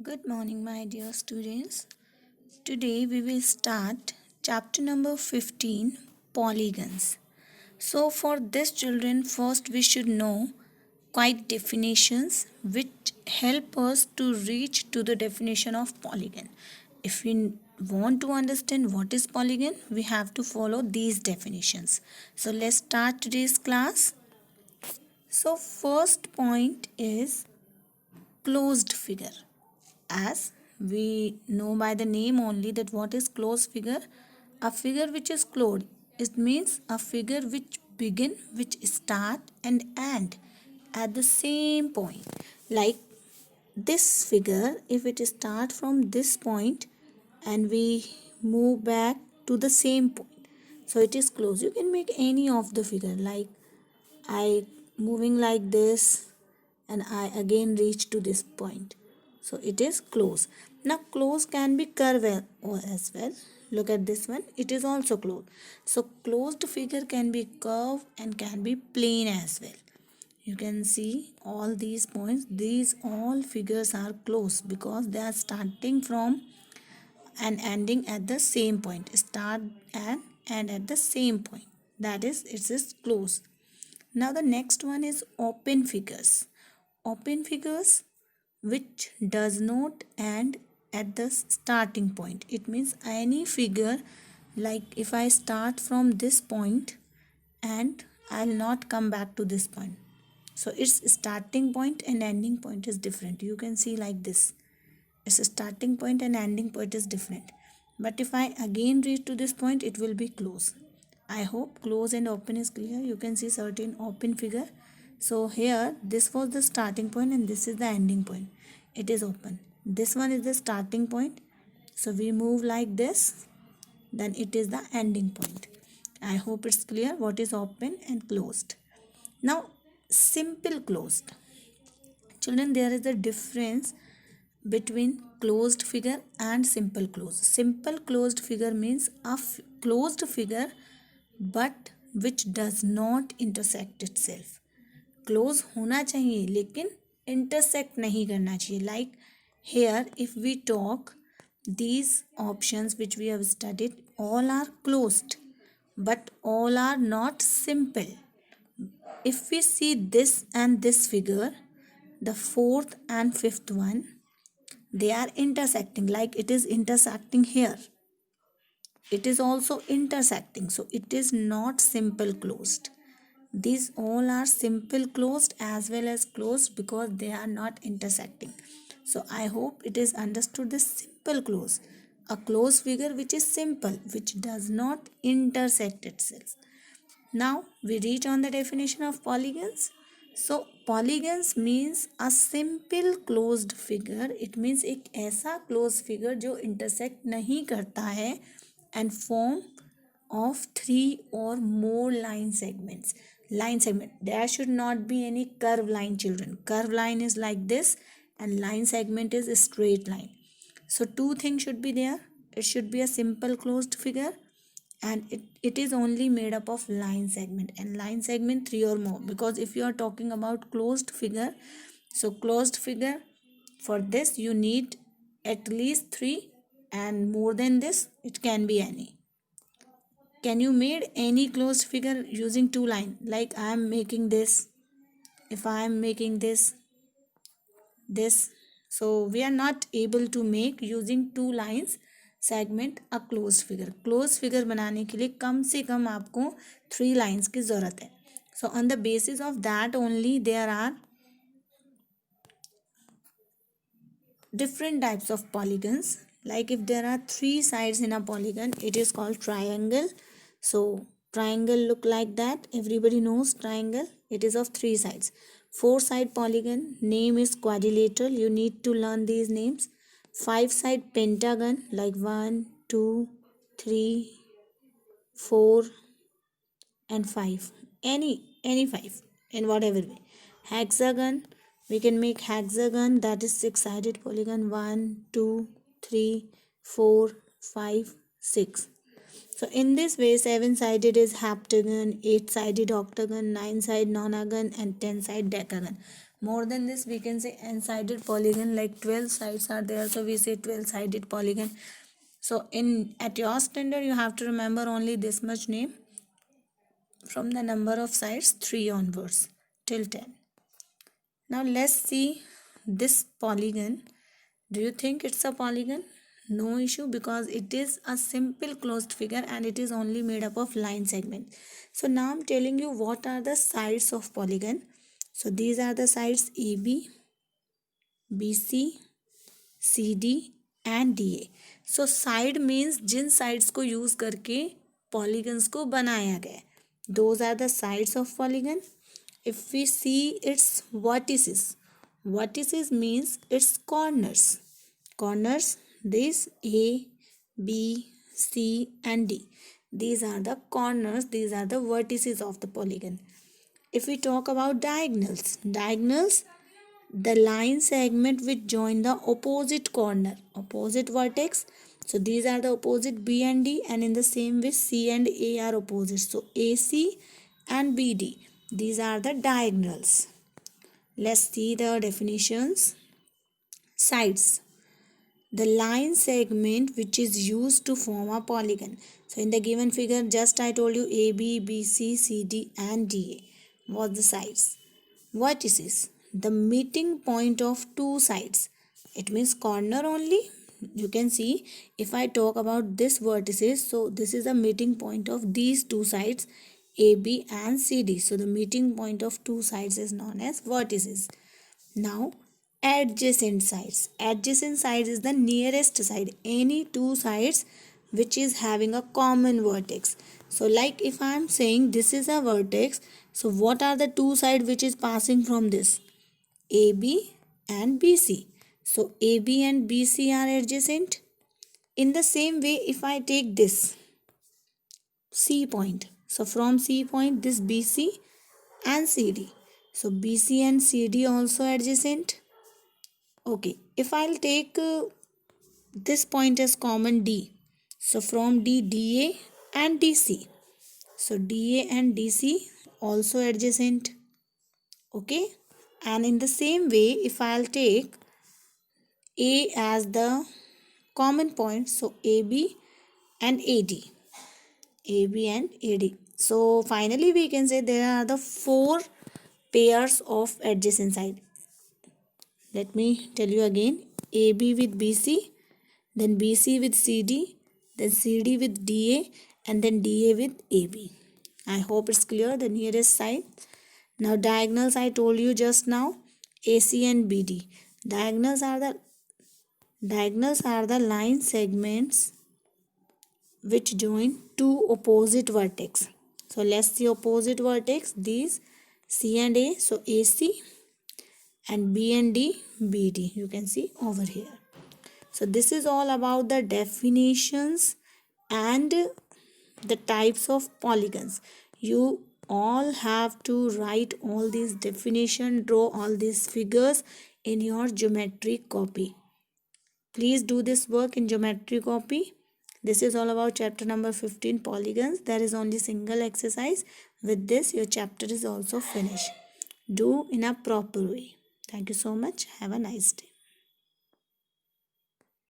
Good morning, my dear students. Today we will start chapter number 15, polygons. So, for this, children, first we should know quite definitions which help us to reach to the definition of polygon. If we want to understand what is polygon, we have to follow these definitions. So, let's start today's class. So, first point is closed figure. As we know by the name only that what is closed figure, a figure which is closed, it means a figure which begin, which start and end at the same point. Like this figure, if it start from this point and we move back to the same point, so it is closed. You can make any of the figure, like I moving like this and I again reach to this point. So it is close. Now close can be curve as well. Look at this one. It is also closed. So closed figure can be curve and can be plane as well. You can see all these points. These all figures are closed because they are starting from and ending at the same point. Start and end at the same point. That is, it is closed. Now the next one is open figures. Open figures which does not end at the starting point. It means any figure, like if I start from this point and I'll not come back to this point. So its starting point and ending point is different. You can see like this. Its starting point and ending point is different. But if I again reach to this point, it will be close. I hope close and open is clear. You can see certain open figure. So here this was the starting point and this is the ending point. It is open. This one is the starting point. So we move like this. Then it is the ending point. I hope it's clear what is open and closed. Now simple closed. Children, there is a difference between closed figure and simple closed. Simple closed figure means a closed figure but which does not intersect itself. Close होना चाहिए लेकिन intersect नहीं करना चाहिए. Like here if we talk these options which we have studied all are closed but all are not simple. If we see this and this figure, the fourth and fifth one, they are intersecting, like it is intersecting here, it is also intersecting, so it is not simple closed. These all are simple closed as well as closed because they are not intersecting. So I hope it is understood the simple close. A closed figure which is simple, which does not intersect itself. Now we reach on the definition of polygons. So polygons means a simple closed figure. It means एक ऐसा closed figure जो intersect नहीं करता है and form of 3 or more line segments. Line segment, there should not be any curve line, children. Curve line is like this and line segment is a straight line. So two things should be there. It should be a simple closed figure and it is only made up of line segment, and line segment 3 or more, because if you are talking about closed figure, so closed figure, for this you need at least 3 and more than this it can be any. Can you made any closed figure using 2 line? Like I am making this, if I am making this, so we are not able to make using 2 lines segment a closed figure. Closed figure बनाने के लिए कम से कम आपको 3 lines की ज़रूरत है. So on the basis of that only there are different types of polygons. Like if there are 3 sides in a polygon, it is called triangle. So triangle look like that. Everybody knows triangle. It is of 3 sides. 4 side polygon name is quadrilateral. You need to learn these names. 5 side pentagon, like 1, 2, 3, 4 and 5. Any 5 in whatever way. Hexagon, we can make hexagon, that is 6 sided polygon. 1, 2, 3, 4, 5, 6. So in this way 7 sided is heptagon, 8 sided octagon, 9 side nonagon and 10 side decagon. More than this, we can say n-sided polygon, like 12 sides are there, so we say 12-sided polygon. So at your standard, you have to remember only this much name from the number of sides 3 onwards till 10. Now let's see this polygon. Do you think it's a polygon? No issue, because it is a simple closed figure and it is only made up of line segment. So now I'm telling you what are the sides of polygon. So these are the sides AB, BC, CD and DA. So side means Jin sides को use करके polygons को बनाया गया. Those are the sides of polygon. If we see its vertices means its corners. Corners, this A, B, C and D. These are the corners, these are the vertices of the polygon. If we talk about diagonals, the line segment which join the opposite corner, opposite vertex. So these are the opposite B and D, and in the same way C and A are opposite. So AC and BD, these are the diagonals. Let's see the definitions. Sides, the line segment which is used to form a polygon. So in the given figure, just I told you AB, BC, CD and DA was the sides. Vertices, the meeting point of two sides. It means corner only. You can see if I talk about this vertices, so this is the meeting point of these two sides AB and CD. So the meeting point of two sides is known as vertices. Now adjacent sides. Adjacent sides is the nearest side, any two sides which is having a common vertex. So like if I am saying this is a vertex, so what are the two sides which is passing from this? AB and BC. So AB and BC are adjacent. In the same way, if I take this C point, so from C point this BC and CD. So BC and CD also adjacent. Okay, if I'll take this point as common D, so from D, DA and DC. So DA and DC also adjacent. Okay, and in the same way, if I'll take A as the common point, so AB and AD. AB and AD. So finally we can say there are the 4 pairs of adjacent side. Let me tell you again. AB with BC, then BC with CD, then CD with DA, and then DA with AB. I hope it's clear, the nearest side. Now diagonals I told you just now, AC and BD. Diagonals are the line segments which join two opposite vertex. So let's see opposite vertex, these C and A, so AC, and B and D, BD. You can see over here. So this is all about the definitions and the types of polygons. You all have to write all these definition, draw all these figures in your geometry copy. Please do this work in geometry copy. This is all about chapter number 15, polygons. There is only single exercise. With this, your chapter is also finished. Do in a proper way. Thank you so much. Have a nice day.